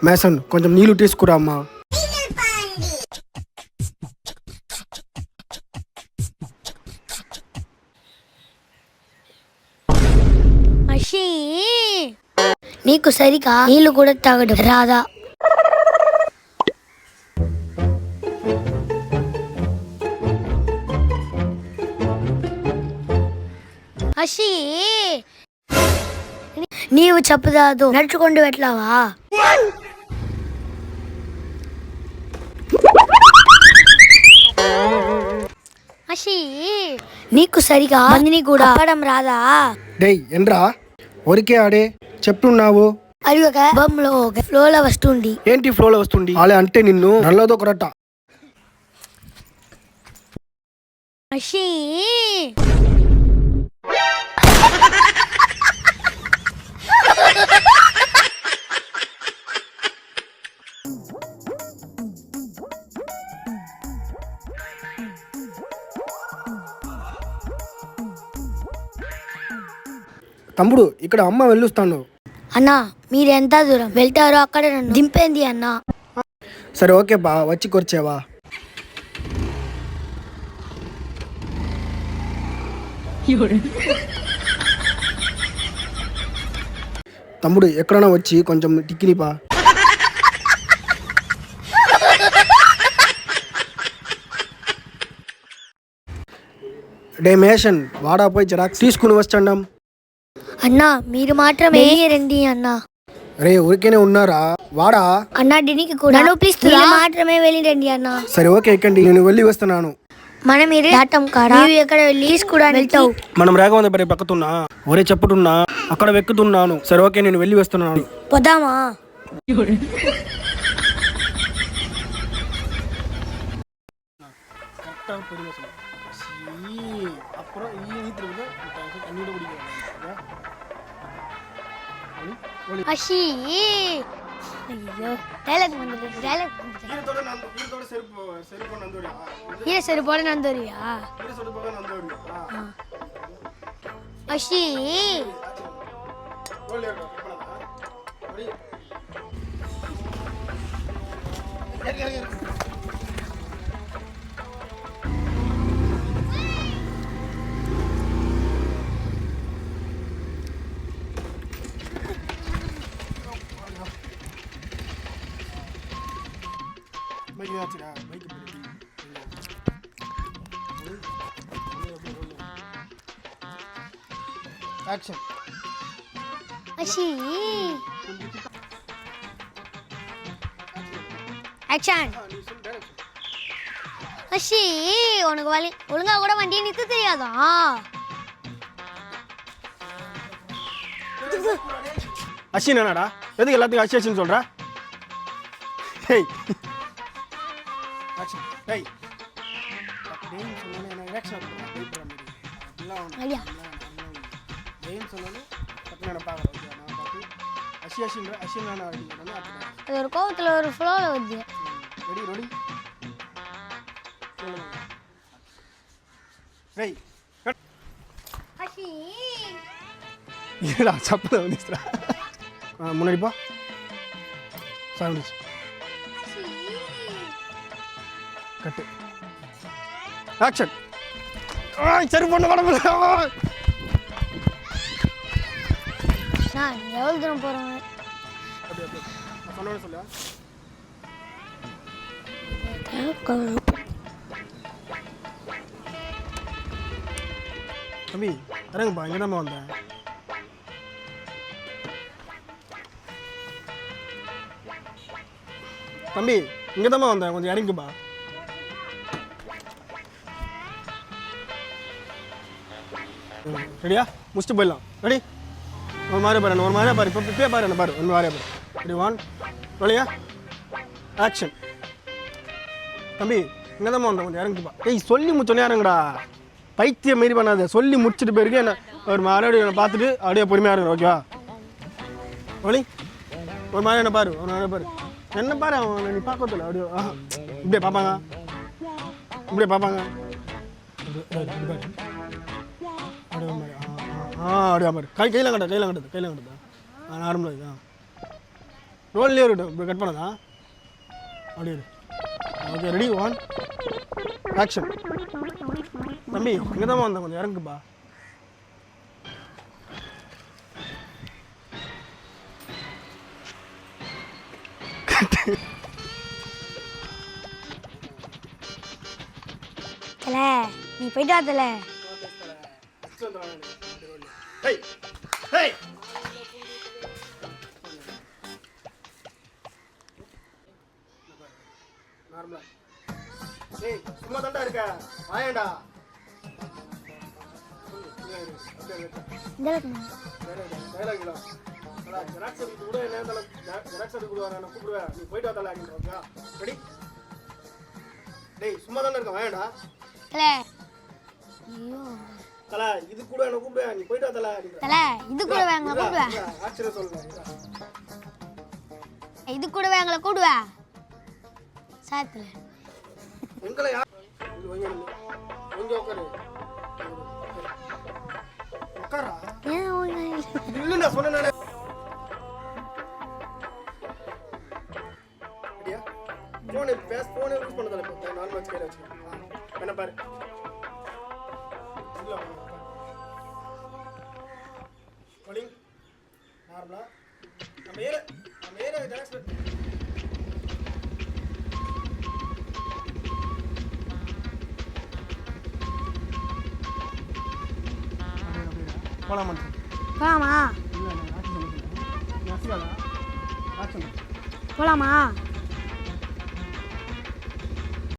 Mason కొంచెం నీళ్లు తీసుకురా అమ్మా. నీకు సరిగా నీళ్లు కూడా తాగడం రాదా? అషి నీవు చెప్పదాదు నడుచుకుంటూ పెట్టలావా? అషి నీకు సరిగా మందిని కూడా ఆడడం రాదా? డేయ్ ఎండ్రా ఒరికే ఆడే చెప్తున్నావు. అది ఒక బొమ్మలో ఒక ఫ్లోలో వస్తుంది. ఏంటి ఫ్లోలో వస్తుంది? అలా అంటే నిన్ను నల్లదో కొరట. అషి తమ్ముడు ఇక్కడ అమ్మ వెళ్ళొస్తాను. అన్నా మీరు ఎంత దూరం వెళ్తారో అక్కడ నన్ను దింపేంది అన్నా. సరే ఓకే బా, వచ్చి కొరిచేవా? తమ్ముడు ఎక్కడైనా వచ్చి కొంచెం టిక్కినిపా. డే మేషన్ వాడా పోయి జరాక్స్ తీసుకుని వచ్చాండం. అన్నా మీరు మాత్రం రండి అన్నా. రే ఊరికేనే ఉన్నారా వాడా? అన్నా దీనికి కూడా మాత్రమే వెళ్ళిరండి అన్నా. సరే ఓకే ఎక్కండి, నేను వెళ్ళి వస్తున్నాను. మనం దాటం కాడా ఎక్కడ వెళ్ళి తీసుకురా వెళ్తావు? మనం రేగవంద పరి పక్కతున్నా ఒరే చెప్పుతున్నా అక్కడ వెక్కుతున్నాను. సరే ఓకే నేను వెళ్ళి వస్తున్నాను. పోదామా? అషి అయ్యో డైలాగ్ ये सर बोले नंदोरिया अशी Action. Ashi. Action. Ashi, உனக்கு வலி ஒழுங்கா கூட வண்டியை நிறுத்த தெரியாதா? அஷி என்னடா எதுக்கு எல்லாத்துக்கும் அஷி அஷின்னு சொல்ற? Hey action. ஹேய் டேய் சொன்னானே என்ன ரியாக்ஷன் பண்ணு பேப்பர் மாதிரி எல்லாம் ஐயா டேய் சொன்னானே பக்கத்துல பாக்குறேன் நான் பாத்து அஷி அஷின்ற அஷி நான் அடிக்கிறேன் அப்படியே அது ஒரு கோவத்துல ஒரு ஃப்ளோல வருது. ரெடி ரெடி டேய் அஷி ஏடா சப்பல வந்துச்சுடா. முன்னாடி போ சவுண்ட் கட்டு ஆக்ஷன். சரி பொண்ணு வட நான் எவ்வளவு தூரம் போறேன்? சொன்னோன்னு சொல்லு. தம்பி இறங்குப்பா, இங்கே தான் வந்தேன். தம்பி இங்கே தான் வந்தேன், கொஞ்சம் இறங்குப்பா. ரெடியா? முடிச்சுட்டு போயிடலாம். ரெடி? ஒரு மாதிரியா பாரு, ஒரு மாதிரியா பாரு, இப்போ இப்பயே பாரு, என்ன பாரு, ஒரு மாதிரியா பாரு. ரெடி 1 ரெடியா? ஆக்ஷன். தம்பி இங்கே தான் வந்தேன், கொஞ்சம் இறங்குப்பா. ஏய் சொல்லி முடிச்சோன்னே இறங்குடா, பைத்தியம் மாரி பண்ணாத. சொல்லி முடிச்சுட்டு போயிருக்கு என்ன ஒரு மறுபடியும் என்னை பார்த்துட்டு அப்படியே பொறுமையாக இருங்க. ஓகேவா? ஒளி ஒரு மாதிரி என்ன பாரு, ஒரு மாதிரி பாரு, என்ன பாரு, அவன் நீ பார்க்கல அப்படியே இப்படியே பார்ப்பாங்க, இப்படியே பார்ப்பாங்க. அப்படியே மாதிரி அப்படியே மாதிரி கையில் கட்டுது நார்மலாக இது ரோல்லே இருக்கட்டும் இப்படி கட் பண்ணதா அப்படியே ஓகே ரெடி 1 ஆக்ஷன் தம்பி இங்கே தான் வந்தேன் கொஞ்சம் இறங்குப்பா தல நீ போயிட்டு வா தல நார்மலா ஏய் சும்மா தாண்டா இருக்க வாயேண்டா இந்த இருக்குமா டயலாக்ல ஜெராக்ஸ் எடுத்து கூட என்ன இருந்தாலும் ஜெராக்ஸ் எடுத்து கொடுவாங்க நான் கூப்பிடுவேன் நீ போயிட்டு வா தல அப்படின்றா ரெடி டேய் சும்மா தாண்டா இருக்க வாயேண்டா தல ஐயோ தல இது கூட என்ன கூப்பிடுவேன் நீ போயிட்டு வா தல அப்படின்றா தல இது கூட வாங்க கூடுவா ஆச்சரிய சொல்லுங்க இது கூட வாங்கல கூடுவா சாத்துல எங்களை யார் கொஞ்சம் உட்காரு உட்காரா ஏன் ஓங்க இல்ல நான் சொன்னேனே அப்படியே போன் யூஸ் பண்ணதல இப்ப நார்மல் ஸ்கேல் வச்சு என்ன பாரு இல்ல கோலிங் நார்மலா நம்ம ஏற ஜெராக்ஸ் போலாமா போலாமா இல்லை ஆக்ஷன் ஆக்ஷன் போலாமா